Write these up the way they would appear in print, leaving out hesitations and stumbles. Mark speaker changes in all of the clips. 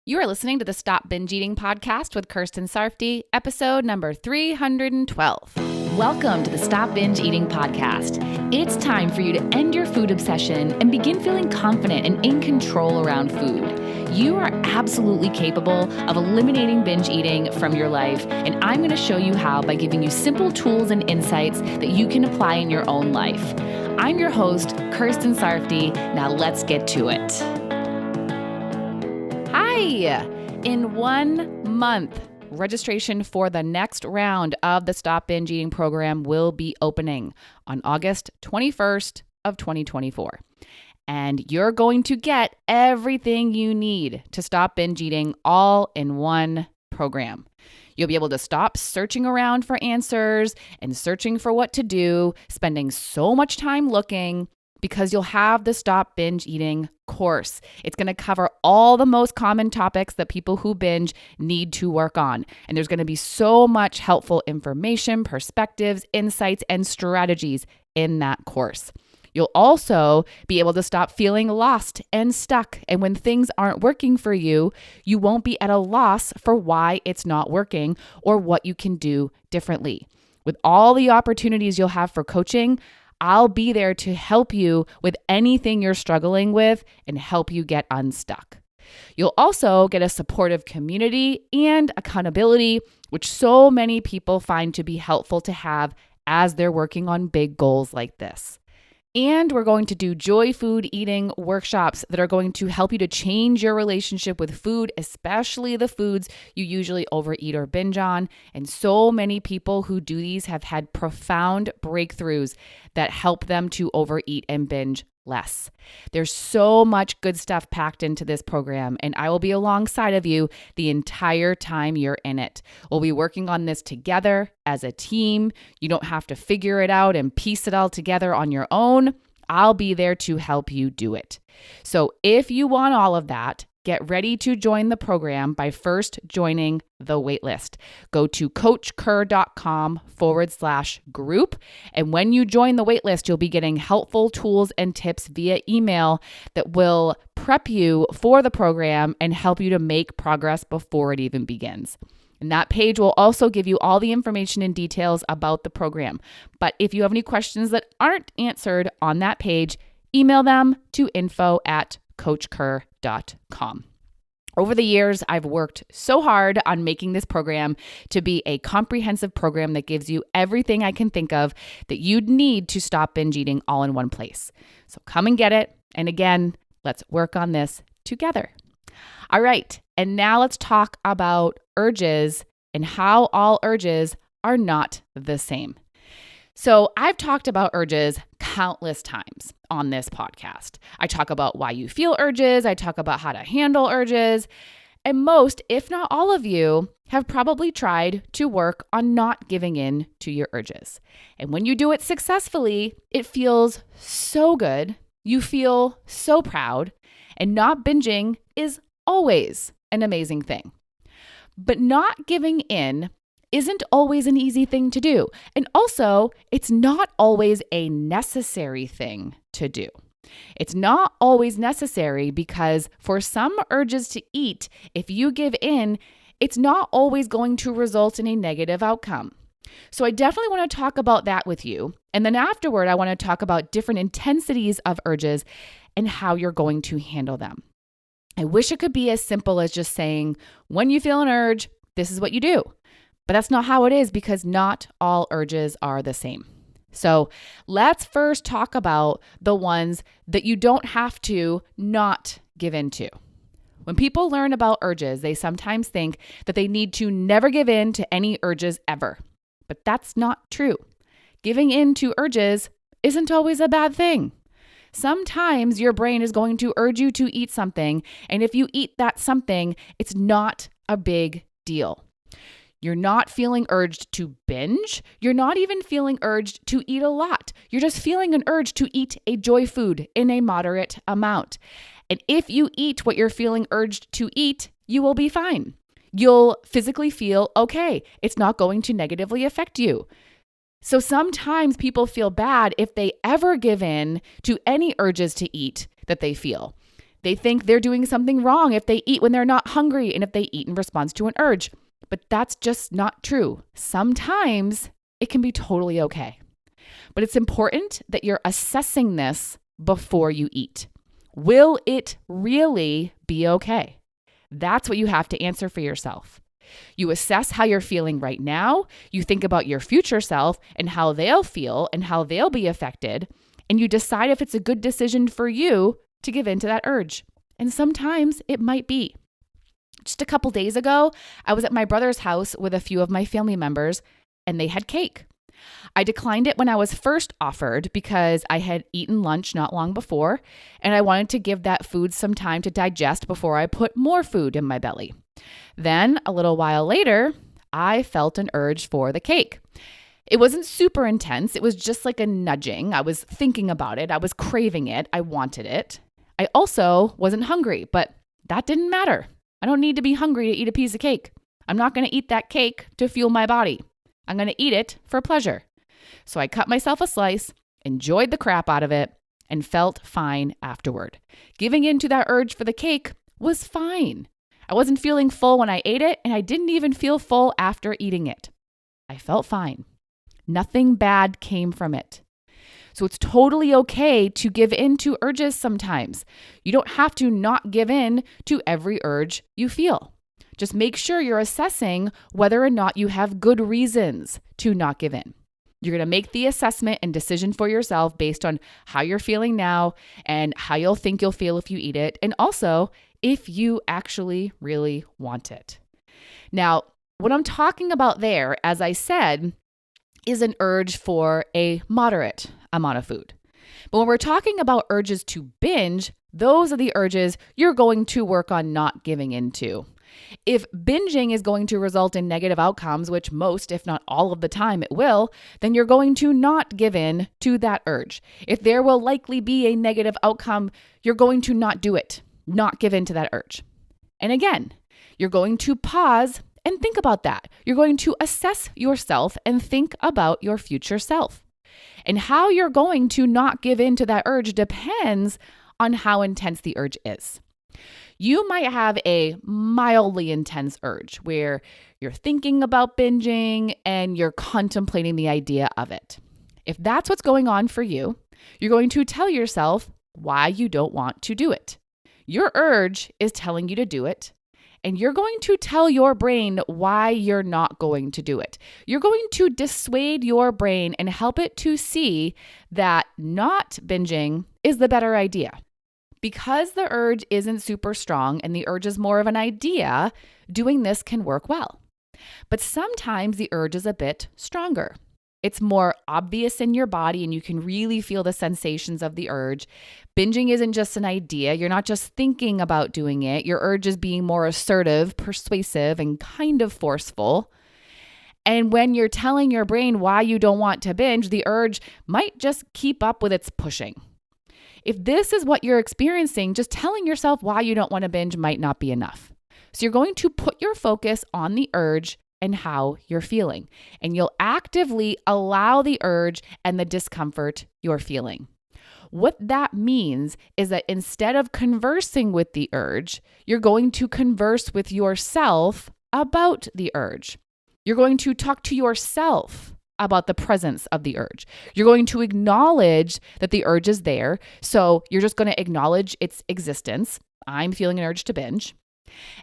Speaker 1: You are listening to the Stop Binge Eating podcast with Kirsten Sarfty, episode number 312. Welcome to the Stop Binge Eating podcast. It's time for you to end your food obsession and begin feeling confident and in control around food. You are absolutely capable of eliminating binge eating from your life, and I'm going to show you how by giving you simple tools and insights that you can apply in your own life. I'm your host, Kirsten Sarfty. Now let's get to it. Hi! In 1 month, registration for the next round of the Stop Binge Eating program will be opening on August 21st of 2024. And you're going to get everything you need to stop binge eating all in one program. You'll be able to stop searching around for answers and searching for what to do, spending so much time looking, because you'll have the Stop Binge Eating course. It's going to cover all the most common topics that people who binge need to work on. And there's going to be so much helpful information, perspectives, insights, and strategies in that course. You'll also be able to stop feeling lost and stuck. And when things aren't working for you, you won't be at a loss for why it's not working or what you can do differently. With all the opportunities you'll have for coaching, I'll be there to help you with anything you're struggling with and help you get unstuck. You'll also get a supportive community and accountability, which so many people find to be helpful to have as they're working on big goals like this. And we're going to do joy food eating workshops that are going to help you to change your relationship with food, especially the foods you usually overeat or binge on. And so many people who do these have had profound breakthroughs that help them to overeat and binge less. There's so much good stuff packed into this program, and I will be alongside of you the entire time you're in it. We'll be working on this together as a team. You don't have to figure it out and piece it all together on your own. I'll be there to help you do it. So if you want all of that, get ready to join the program by first joining the waitlist. Go to coachker.com/group. And when you join the waitlist, you'll be getting helpful tools and tips via email that will prep you for the program and help you to make progress before it even begins. And that page will also give you all the information and details about the program. But if you have any questions that aren't answered on that page, email them to info@coachker.com. Over the years, I've worked so hard on making this program to be a comprehensive program that gives you everything I can think of that you'd need to stop binge eating all in one place. So come and get it. And again, let's work on this together. All right. And now let's talk about urges and how all urges are not the same. So I've talked about urges countless times on this podcast. I talk about why you feel urges. I talk about how to handle urges. And most, if not all of you, have probably tried to work on not giving in to your urges. And when you do it successfully, it feels so good. You feel so proud. And not binging is always an amazing thing. But not giving in isn't always an easy thing to do. And also, it's not always a necessary thing to do. It's not always necessary because for some urges to eat, if you give in, it's not always going to result in a negative outcome. So I definitely want to talk about that with you. And then afterward, I want to talk about different intensities of urges and how you're going to handle them. I wish it could be as simple as just saying, when you feel an urge, this is what you do. But that's not how it is because not all urges are the same. So let's first talk about the ones that you don't have to not give in to. When people learn about urges, they sometimes think that they need to never give in to any urges ever. But that's not true. Giving in to urges isn't always a bad thing. Sometimes your brain is going to urge you to eat something, and if you eat that something, it's not a big deal. You're not feeling urged to binge. You're not even feeling urged to eat a lot. You're just feeling an urge to eat a joy food in a moderate amount. And if you eat what you're feeling urged to eat, you will be fine. You'll physically feel okay. It's not going to negatively affect you. So sometimes people feel bad if they ever give in to any urges to eat that they feel. They think they're doing something wrong if they eat when they're not hungry and if they eat in response to an urge. But that's just not true. Sometimes it can be totally okay. But it's important that you're assessing this before you eat. Will it really be okay? That's what you have to answer for yourself. You assess how you're feeling right now. You think about your future self and how they'll feel and how they'll be affected. And you decide if it's a good decision for you to give in to that urge. And sometimes it might be. Just a couple days ago, I was at my brother's house with a few of my family members, and they had cake. I declined it when I was first offered because I had eaten lunch not long before, and I wanted to give that food some time to digest before I put more food in my belly. Then, a little while later, I felt an urge for the cake. It wasn't super intense. It was just like a nudging. I was thinking about it. I was craving it. I wanted it. I also wasn't hungry, but that didn't matter. I don't need to be hungry to eat a piece of cake. I'm not going to eat that cake to fuel my body. I'm going to eat it for pleasure. So I cut myself a slice, enjoyed the crap out of it, and felt fine afterward. Giving in to that urge for the cake was fine. I wasn't feeling full when I ate it, and I didn't even feel full after eating it. I felt fine. Nothing bad came from it. So it's totally okay to give in to urges sometimes. You don't have to not give in to every urge you feel. Just make sure you're assessing whether or not you have good reasons to not give in. You're going to make the assessment and decision for yourself based on how you're feeling now and how you'll think you'll feel if you eat it, and also if you actually really want it. Now, what I'm talking about there, as I said, is an urge for a moderate amount of food. But when we're talking about urges to binge, those are the urges you're going to work on not giving into. If binging is going to result in negative outcomes, which most, if not all of the time it will, then you're going to not give in to that urge. If there will likely be a negative outcome, you're going to not do it, not give in to that urge. And again, you're going to pause and think about that. You're going to assess yourself and think about your future self. And how you're going to not give in to that urge depends on how intense the urge is. You might have a mildly intense urge where you're thinking about binging and you're contemplating the idea of it. If that's what's going on for you, you're going to tell yourself why you don't want to do it. Your urge is telling you to do it, and you're going to tell your brain why you're not going to do it. You're going to dissuade your brain and help it to see that not binging is the better idea. Because the urge isn't super strong and the urge is more of an idea, doing this can work well. But sometimes the urge is a bit stronger. It's more obvious in your body and you can really feel the sensations of the urge. Binging isn't just an idea. You're not just thinking about doing it. Your urge is being more assertive, persuasive, and kind of forceful. And when you're telling your brain why you don't want to binge, the urge might just keep up with its pushing. If this is what you're experiencing, just telling yourself why you don't want to binge might not be enough. So you're going to put your focus on the urge and how you're feeling. And you'll actively allow the urge and the discomfort you're feeling. What that means is that instead of conversing with the urge, you're going to converse with yourself about the urge. You're going to talk to yourself about the presence of the urge. You're going to acknowledge that the urge is there. So you're just going to acknowledge its existence. I'm feeling an urge to binge.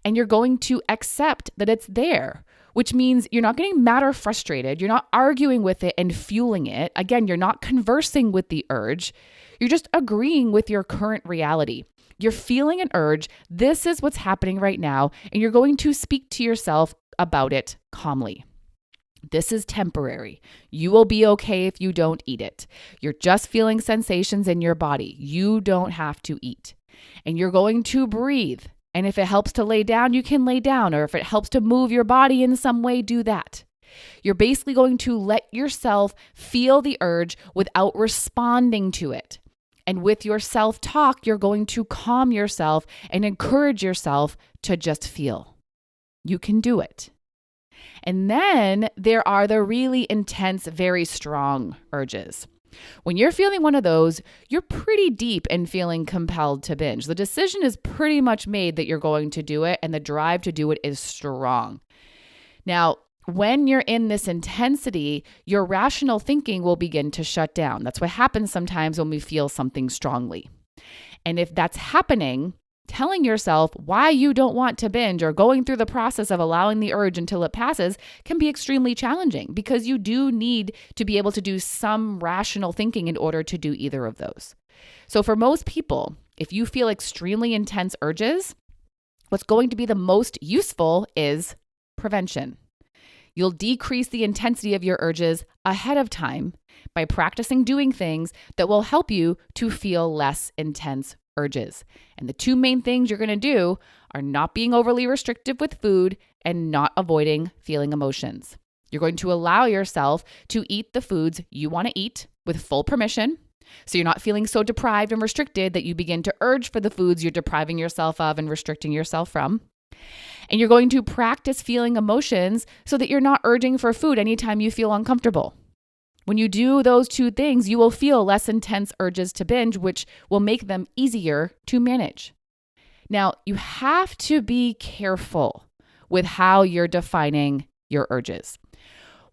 Speaker 1: And you're going to accept that it's there, which means you're not getting mad or frustrated. You're not arguing with it and fueling it. Again, you're not conversing with the urge. You're just agreeing with your current reality. You're feeling an urge. This is what's happening right now. And you're going to speak to yourself about it calmly. This is temporary. You will be okay if you don't eat it. You're just feeling sensations in your body. You don't have to eat. And you're going to breathe. And if it helps to lay down, you can lay down. Or if it helps to move your body in some way, do that. You're basically going to let yourself feel the urge without responding to it. And with your self-talk, you're going to calm yourself and encourage yourself to just feel. You can do it. And then there are the really intense, very strong urges. When you're feeling one of those, you're pretty deep in feeling compelled to binge. The decision is pretty much made that you're going to do it, and the drive to do it is strong. Now, when you're in this intensity, your rational thinking will begin to shut down. That's what happens sometimes when we feel something strongly. And if that's happening, telling yourself why you don't want to binge or going through the process of allowing the urge until it passes can be extremely challenging, because you do need to be able to do some rational thinking in order to do either of those. So for most people, if you feel extremely intense urges, what's going to be the most useful is prevention. You'll decrease the intensity of your urges ahead of time by practicing doing things that will help you to feel less intense urges. And the two main things you're going to do are not being overly restrictive with food and not avoiding feeling emotions. You're going to allow yourself to eat the foods you want to eat with full permission, so you're not feeling so deprived and restricted that you begin to urge for the foods you're depriving yourself of and restricting yourself from. And you're going to practice feeling emotions so that you're not urging for food anytime you feel uncomfortable. When you do those two things, you will feel less intense urges to binge, which will make them easier to manage. Now, you have to be careful with how you're defining your urges.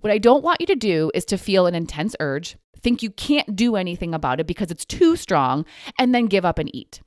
Speaker 1: What I don't want you to do is to feel an intense urge, think you can't do anything about it because it's too strong, and then give up and eat.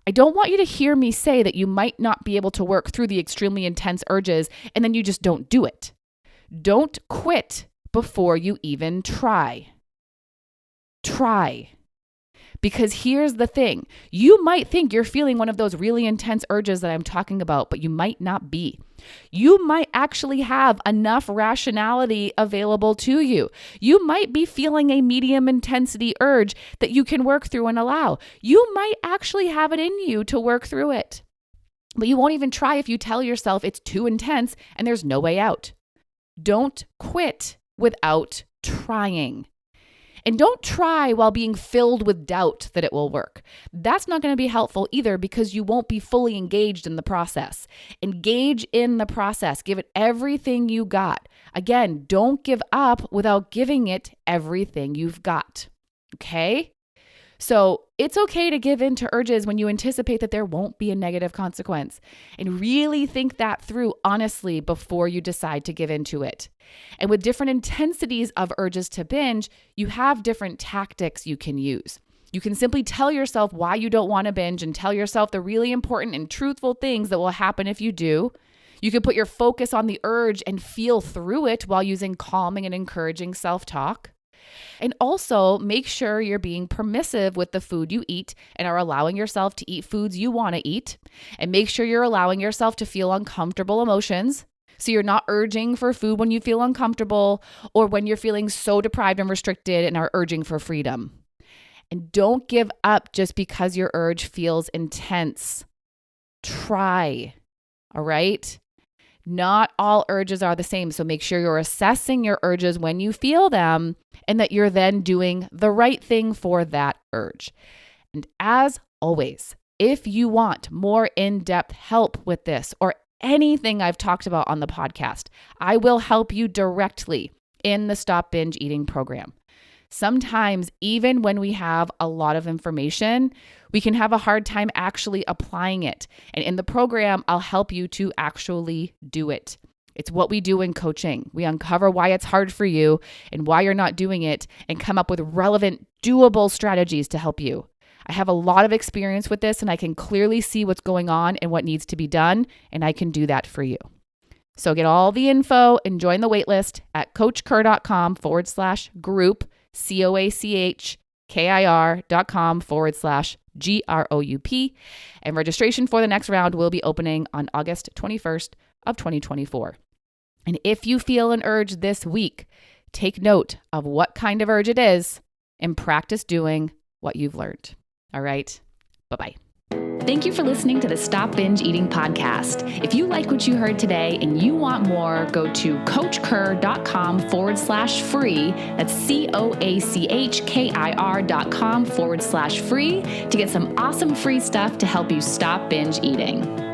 Speaker 1: I don't want you to hear me say that you might not be able to work through the extremely intense urges and then you just don't do it. Don't quit before you even try. Try. Because here's the thing. You might think you're feeling one of those really intense urges that I'm talking about, but you might not be. You might actually have enough rationality available to you. You might be feeling a medium intensity urge that you can work through and allow. You might actually have it in you to work through it. But you won't even try if you tell yourself it's too intense and there's no way out. Don't quit without trying. And don't try while being filled with doubt that it will work. That's not going to be helpful either, because you won't be fully engaged in the process. Engage in the process. Give it everything you got. Again, don't give up without giving it everything you've got. Okay? So it's okay to give in to urges when you anticipate that there won't be a negative consequence, and really think that through honestly before you decide to give into it. And with different intensities of urges to binge, you have different tactics you can use. You can simply tell yourself why you don't want to binge and tell yourself the really important and truthful things that will happen if you do. You can put your focus on the urge and feel through it while using calming and encouraging self-talk. And also make sure you're being permissive with the food you eat and are allowing yourself to eat foods you want to eat. And make sure you're allowing yourself to feel uncomfortable emotions. So you're not urging for food when you feel uncomfortable or when you're feeling so deprived and restricted and are urging for freedom. And don't give up just because your urge feels intense. Try, all right? Not all urges are the same, so make sure you're assessing your urges when you feel them and that you're then doing the right thing for that urge. And as always, if you want more in-depth help with this or anything I've talked about on the podcast, I will help you directly in the Stop Binge Eating program. Sometimes, even when we have a lot of information, we can have a hard time actually applying it. And in the program, I'll help you to actually do it. It's what we do in coaching. We uncover why it's hard for you and why you're not doing it and come up with relevant, doable strategies to help you. I have a lot of experience with this, and I can clearly see what's going on and what needs to be done, and I can do that for you. So get all the info and join the waitlist at coachkir.com/group, coachkir.com/GROUP. And registration for the next round will be opening on August 21st of 2024. And if you feel an urge this week, take note of what kind of urge it is and practice doing what you've learned. All right. Bye-bye. Thank you for listening to the Stop Binge Eating podcast. If you like what you heard today and you want more, go to coachkir.com/free. That's COACHKIR.com/free to get some awesome free stuff to help you stop binge eating.